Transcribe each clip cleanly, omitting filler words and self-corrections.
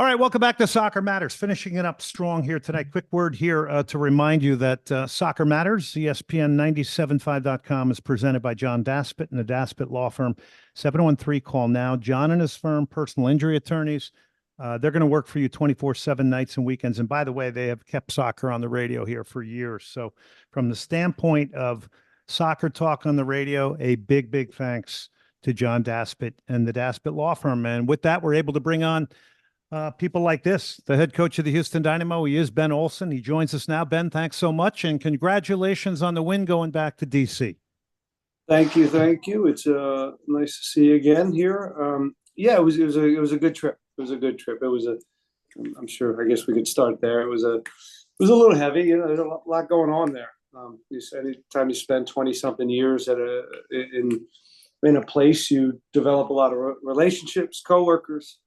All right, welcome back to Soccer Matters. Finishing it up strong here tonight. Quick word here to remind you that Soccer Matters, ESPN975.com, is presented by John Daspit and the Daspit Law Firm. 713 call now. John and his firm, personal injury attorneys. They're going to work for you 24/7 nights and weekends. And by the way, they have kept soccer on the radio here for years. So from the standpoint of soccer talk on the radio, a big, big thanks to John Daspit and the Daspit Law Firm. And with that, we're able to bring on people like this, the head coach of the Houston Dynamo. He is Ben Olsen. He joins us now. Ben, thanks so much, and congratulations on the win going back to DC. Thank you. It's nice to see you again here. Yeah, it was a good trip. It was a good trip. I'm sure. I guess we could start there. It was a little heavy. You know, there's a lot going on there. Anytime you spend 20-something years in a place, you develop a lot of relationships, coworkers.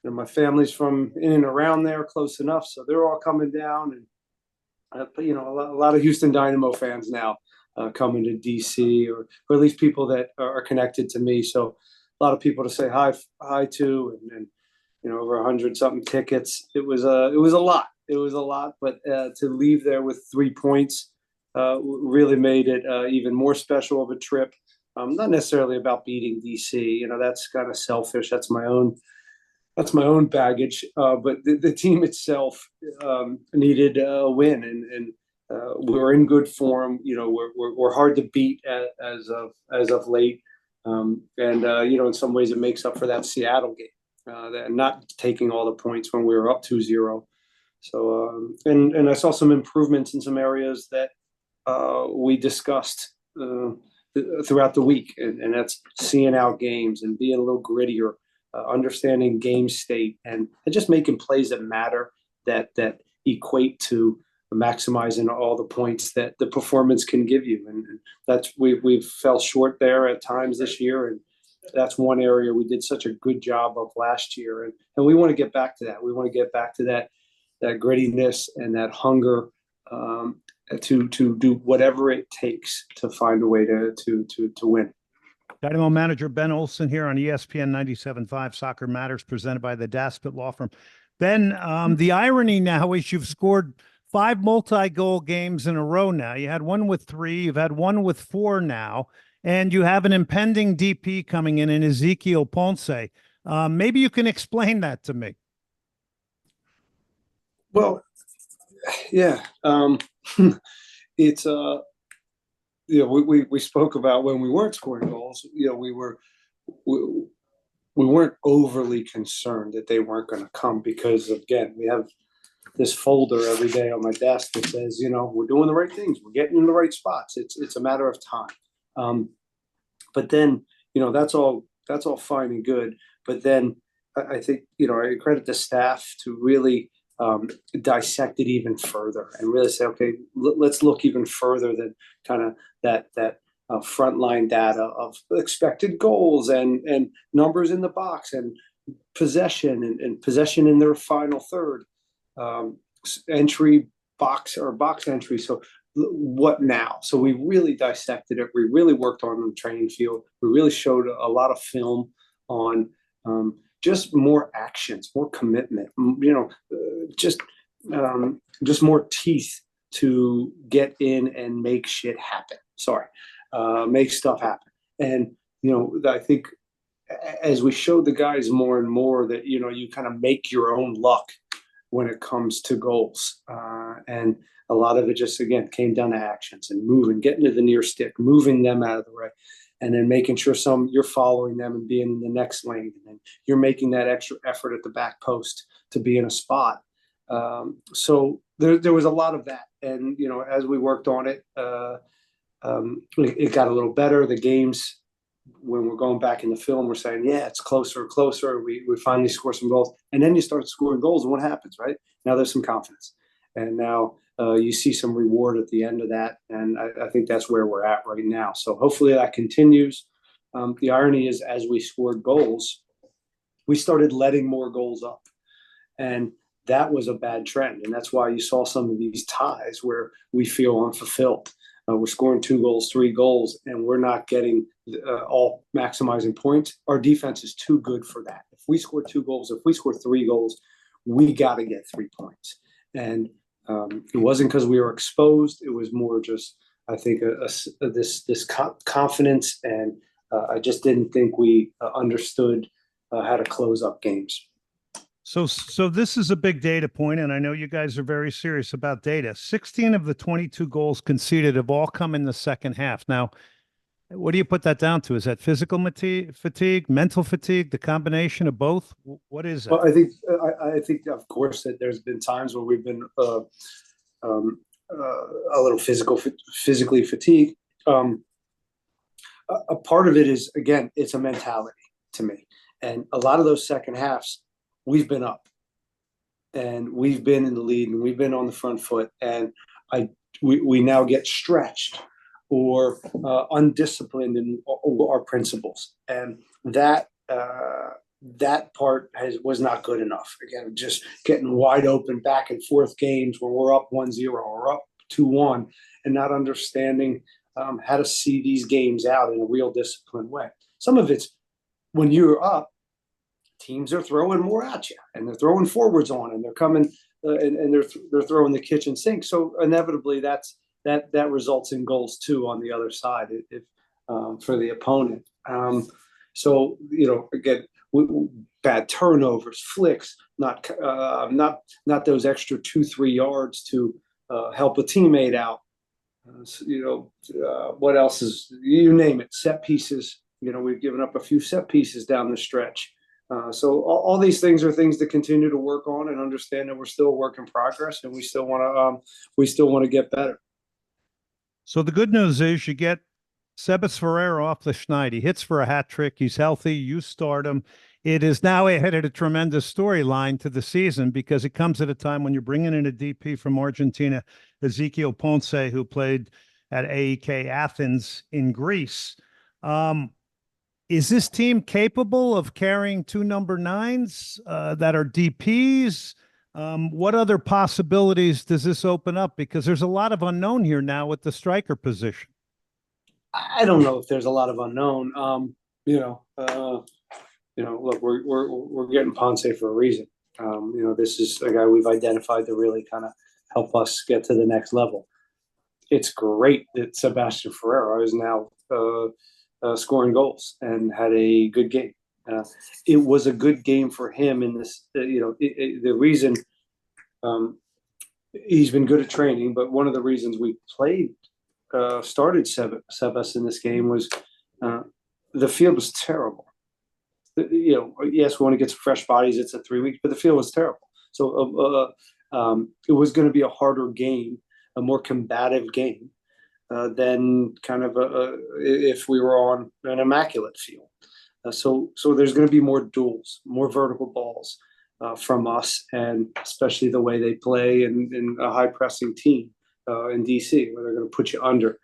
My family's from in and around there, close enough, so they're all coming down, and a lot of Houston Dynamo fans now coming to DC, or at least people that are connected to me. So a lot of people to say hi to, and over 100-something tickets. It was a lot. It was a lot, but to leave there with 3 points really made it even more special of a trip. Not necessarily about beating DC. That's kind of selfish. That's my own baggage. But the team itself needed a win, and we're in good form. We're hard to beat as of late, and in some ways it makes up for that Seattle game, that not taking all the points when we were up 2-0. So and I saw some improvements in some areas that we discussed throughout the week, and that's seeing out games and being a little grittier. Understanding game state and just making plays that matter, that equate to maximizing all the points that the performance can give you. And that's we've fell short there at times this year, and that's one area we did such a good job of last year, and we want to get back to that. We want to get back to that grittiness and that hunger to do whatever it takes to find a way to win. Dynamo manager Ben Olsen here on ESPN 97.5 Soccer Matters, presented by the Daspit Law Firm. Ben, the irony now is you've scored 5 multi-goal games in a row now. You had one with 3, you've had one with 4 now, and you have an impending DP coming in Ezekiel Ponce. Maybe you can explain that to me. Well, yeah, it's we spoke about when we weren't scoring goals. We weren't overly concerned that they weren't going to come, because again, we have this folder every day on my desk that says, we're doing the right things, we're getting in the right spots. It's a matter of time. But then, that's all fine and good. But then I think, I credit the staff to really dissect it even further and really say, okay, let's look even further than kind of that frontline data of expected goals and numbers in the box and possession and possession in their final third, entry box entry. So what now? So we really dissected it. We really worked on the training field. We really showed a lot of film on just more actions, more commitment, just more teeth to get in and make shit happen. Make stuff happen. And, I think as we showed the guys more and more that, you kind of make your own luck when it comes to goals. And a lot of it just, again, came down to actions and moving, getting to the near stick, moving them out of the way. And then making sure you're following them and being in the next lane. And then you're making that extra effort at the back post to be in a spot. So there was a lot of that. And, as we worked on it, it got a little better. The games, when we're going back in the film, we're saying, yeah, it's closer and closer. We finally score some goals. And then you start scoring goals, and what happens, right? Now there's some confidence. And now you see some reward at the end of that. And I think that's where we're at right now. So hopefully that continues. The irony is, as we scored goals, we started letting more goals up. And that was a bad trend. And that's why you saw some of these ties where we feel unfulfilled. We're scoring 2 goals, 3 goals, and we're not getting all maximizing points. Our defense is too good for that. If we score 2 goals, if we score 3 goals, we got to get 3 points. And it wasn't because we were exposed. It was more just, I think, this confidence, and I just didn't think we understood how to close up games. So this is a big data point, and I know you guys are very serious about data. 16 of the 22 goals conceded have all come in the second half. Now, what do you put that down to? Is that physical fatigue, mental fatigue, the combination of both? What is it? Well, I think, of course, that there's been times where we've been a little physically fatigued. A part of it is, again, it's a mentality to me, and a lot of those second halves, we've been up, and we've been in the lead, and we've been on the front foot, and we now get stretched or undisciplined in our principles, and that part was not good enough. Again, just getting wide open back and forth games where we're up 1-0 or up 2-1, and not understanding how to see these games out in a real disciplined way. Some of it's when you're up, teams are throwing more at you, and they're throwing forwards on, and they're coming and they're throwing the kitchen sink. So inevitably, that results in goals too on the other side if for the opponent. So again, bad turnovers, flicks, not those extra 2-3 yards to help a teammate out. What else is, you name it, set pieces. We've given up a few set pieces down the stretch. So all these things are things to continue to work on, and understand that we're still a work in progress, and we still want to get better. So the good news is you get Sebastian Ferreira off the schneid. He hits for a hat trick. He's healthy. You start him. It is now ahead a tremendous storyline to the season, because it comes at a time when you're bringing in a DP from Argentina, Ezequiel Ponce, who played at AEK Athens in Greece. Is this team capable of carrying 2 number 9s that are DPs? What other possibilities does this open up? Because there's a lot of unknown here now with the striker position. I don't know if there's a lot of unknown. Look, we're getting Ponce for a reason. This is a guy we've identified to really kind of help us get to the next level. It's great that Sebastian Ferreira is now scoring goals and had a good game. It was a good game for him in this. The reason he's been good at training, but one of the reasons we started Sebas in this game was the field was terrible. Yes, we want to get some fresh bodies. It's a 3 weeks, but the field was terrible. So it was going to be a harder game, a more combative game than kind of if we were on an immaculate field. So there's going to be more duels, more vertical balls from us, and especially the way they play in a high pressing team in DC, where they're going to put you under.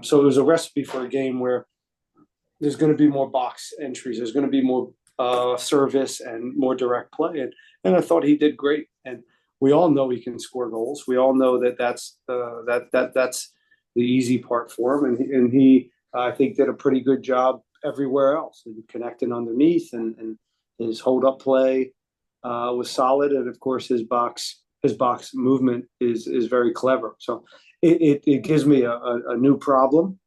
So it was a recipe for a game where there's going to be more box entries. There's going to be more service and more direct play. And I thought he did great. And we all know he can score goals. We all know that's the easy part for him. And he I think, did a pretty good job everywhere else, and connecting underneath, and his hold up play was solid. And of course, his box movement is very clever. So it gives me a new problem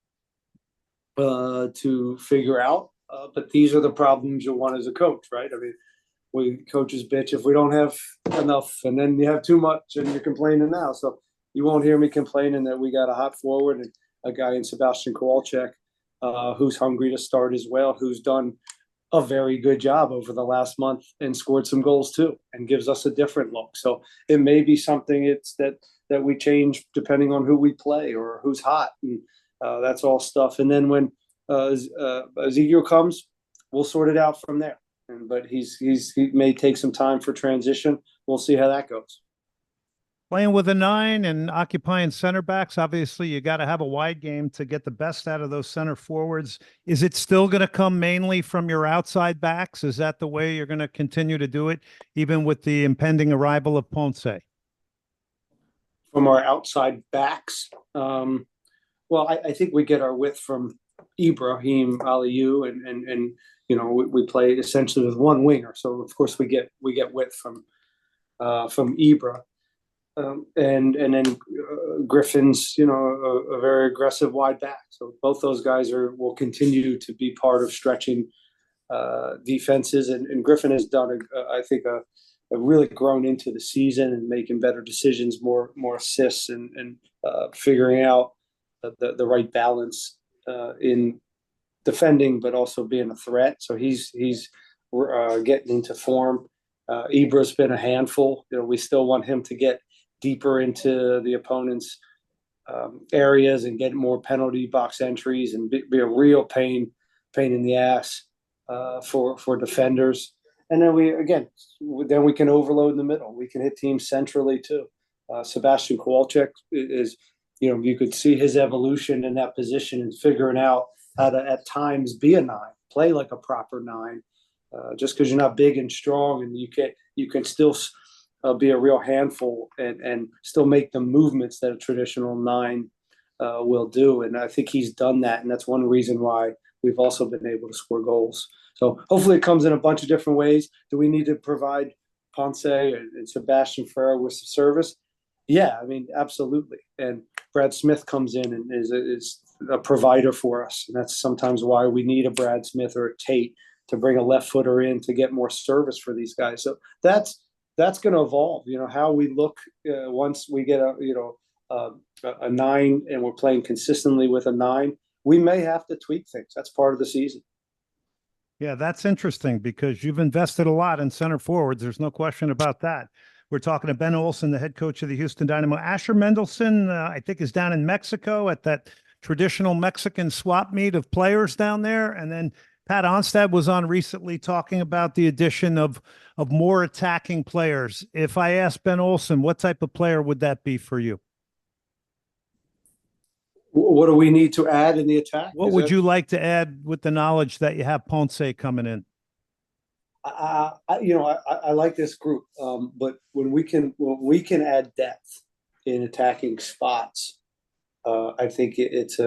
to figure out. But these are the problems you want as a coach, right? I mean, we coaches bitch if we don't have enough, and then you have too much, and you're complaining now. So you won't hear me complaining that we got a hot forward and a guy in Sebastian Kowalczyk who's hungry to start as well, who's done a very good job over the last month and scored some goals too, and gives us a different look. So it may be something that we change depending on who we play or who's hot, and that's all stuff. And then when Ezequiel comes, we'll sort it out from there. But he may take some time for transition. We'll see how that goes. Playing with a 9 and occupying center backs, obviously you got to have a wide game to get the best out of those center forwards. Is it still going to come mainly from your outside backs? Is that the way you're going to continue to do it, even with the impending arrival of Ponce? From our outside backs? Well, I think we get our width from Ibrahim Aliyu, and we play essentially with one winger. So of course we get width from Ibra. And then Griffin's, a very aggressive wide back. So both those guys will continue to be part of stretching defenses. And Griffin has done, I think, a really grown into the season and making better decisions, more assists, and figuring out the right balance in defending, but also being a threat. So he's getting into form. Ibra's been a handful. We still want him to get deeper into the opponent's areas and get more penalty box entries and be a real pain in the ass for defenders. And then we can overload in the middle. We can hit teams centrally too. Sebastian Kowalczyk is, you could see his evolution in that position and figuring out how to at times be a 9, play like a proper 9. Just because you're not big and strong, and you can still be a real handful and still make the movements that a traditional 9 will do. And I think he's done that, and that's one reason why we've also been able to score goals. So hopefully it comes in a bunch of different ways. Do we need to provide Ponce and Sebastian Ferreira with some service? Yeah, I mean, absolutely. And Brad Smith comes in and is a provider for us. And that's sometimes why we need a Brad Smith or a Tate to bring a left footer in to get more service for these guys. So that's going to evolve, how we look once we get a 9 and we're playing consistently with a 9, we may have to tweak things. That's part of the season. Yeah, that's interesting because you've invested a lot in center forwards. There's no question about that. We're talking to Ben Olsen, the head coach of the Houston Dynamo. Asher Mendelson, I think, is down in Mexico at that traditional Mexican swap meet of players down there. And then Pat Onstad was on recently talking about the addition of more attacking players. If I ask Ben Olsen, what type of player would that be for you? What do we need to add in the attack? What would you like to add with the knowledge that you have Ponce coming in? I like this group, but when we can add depth in attacking spots, I think it's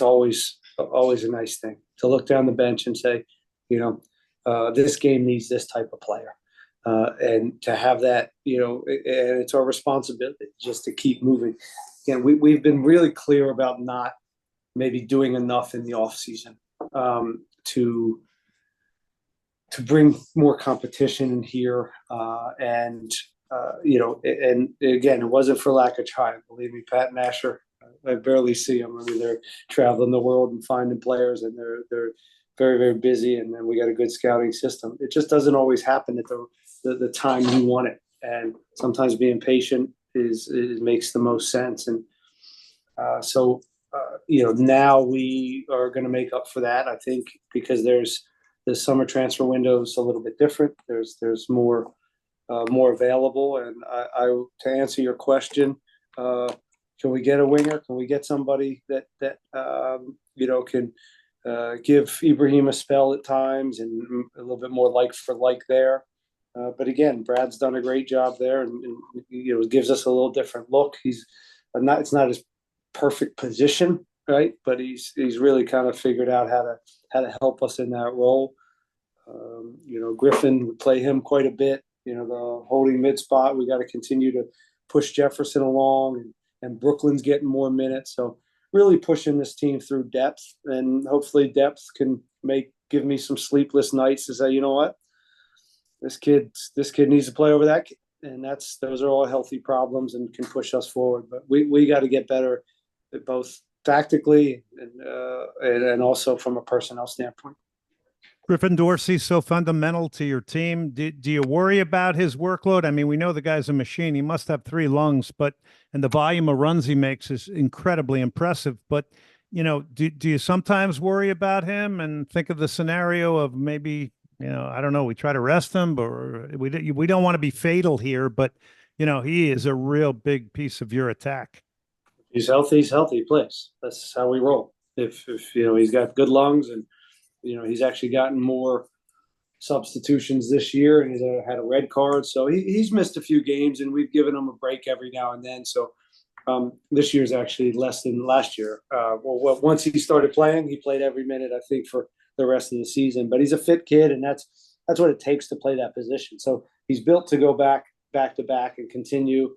always a nice thing to look down the bench and say, this game needs this type of player, and to have that, and it's our responsibility just to keep moving. Again, we've been really clear about not maybe doing enough in the off season to bring more competition in here, and again, it wasn't for lack of trying. Believe me, Pat and Asher, I barely see them. I mean, they're traveling the world and finding players, and they're very, very busy. And then we got a good scouting system. It just doesn't always happen at the time you want it, and sometimes being patient makes the most sense. And so now we are going to make up for that, I think, because the summer transfer window is a little bit different. There's more available. And to answer your question, can we get a winger? Can we get somebody that can give Ibrahim a spell at times and a little bit more like for like there? But again, Brad's done a great job there, and gives us a little different look. It's not his perfect position, right? But he's really kind of figured out how to help us in that role. Griffin would play him quite a bit. The holding mid spot, we got to continue to push Jefferson along, and Brooklyn's getting more minutes. So really pushing this team through depth, and hopefully depth can give me some sleepless nights to say, you know what, this kid needs to play over that kid. And those are all healthy problems and can push us forward. But we got to get better at both tactically and also from a personnel standpoint. Griffin Dorsey's so fundamental to your team. Do you worry about his workload? I mean, we know the guy's a machine. He must have 3 lungs, and the volume of runs he makes is incredibly impressive. But, do you sometimes worry about him and think of the scenario of maybe, I don't know, we try to rest him, or we don't want to be fatal here, but, he is a real big piece of your attack. He's healthy, he plays. That's how we roll. If he's got good lungs, and he's actually gotten more substitutions this year, and he's had a red card. So he's missed a few games, and we've given him a break every now and then. So This year's actually less than last year. Once he started playing, he played every minute, I think, for the rest of the season. But he's a fit kid, and that's what it takes to play that position. So he's built to go back to back and continue.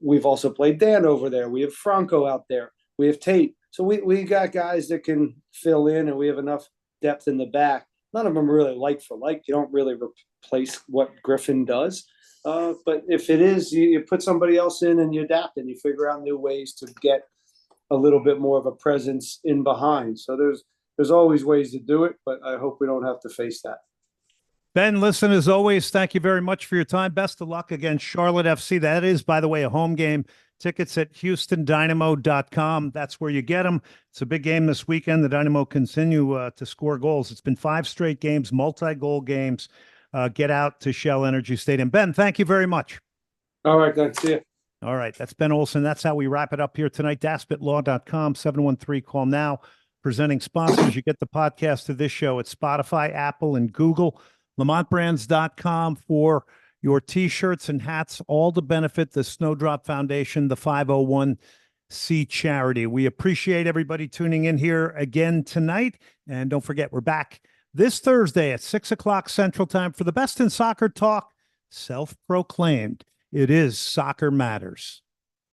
We've also played Dan over there. We have Franco out there. We have Tate. So we got guys that can fill in, and we have enough depth in the back. None of them are really like for like. You don't really replace what Griffin does. But if it is, you put somebody else in and you adapt and you figure out new ways to get a little bit more of a presence in behind. So there's always ways to do it, but I hope we don't have to face that. Ben, listen, as always, thank you very much for your time. Best of luck against Charlotte FC. That is, by the way, a home game. Tickets at HoustonDynamo.com. That's where you get them. It's a big game this weekend. The Dynamo continue to score goals. It's been 5 straight games, multi-goal games. Get out to Shell Energy Stadium. Ben, thank you very much. All right, guys. See you. All right, that's Ben Olsen. That's how we wrap it up here tonight. DaspitLaw.com, 713 call now. Presenting sponsors. You get the podcast of this show at Spotify, Apple, and Google. LamontBrands.com for your T-shirts and hats, all to benefit the Snowdrop Foundation, the 501c charity. We appreciate everybody tuning in here again tonight. And don't forget, we're back this Thursday at 6 o'clock Central Time for the best in soccer talk, self-proclaimed. It is Soccer Matters.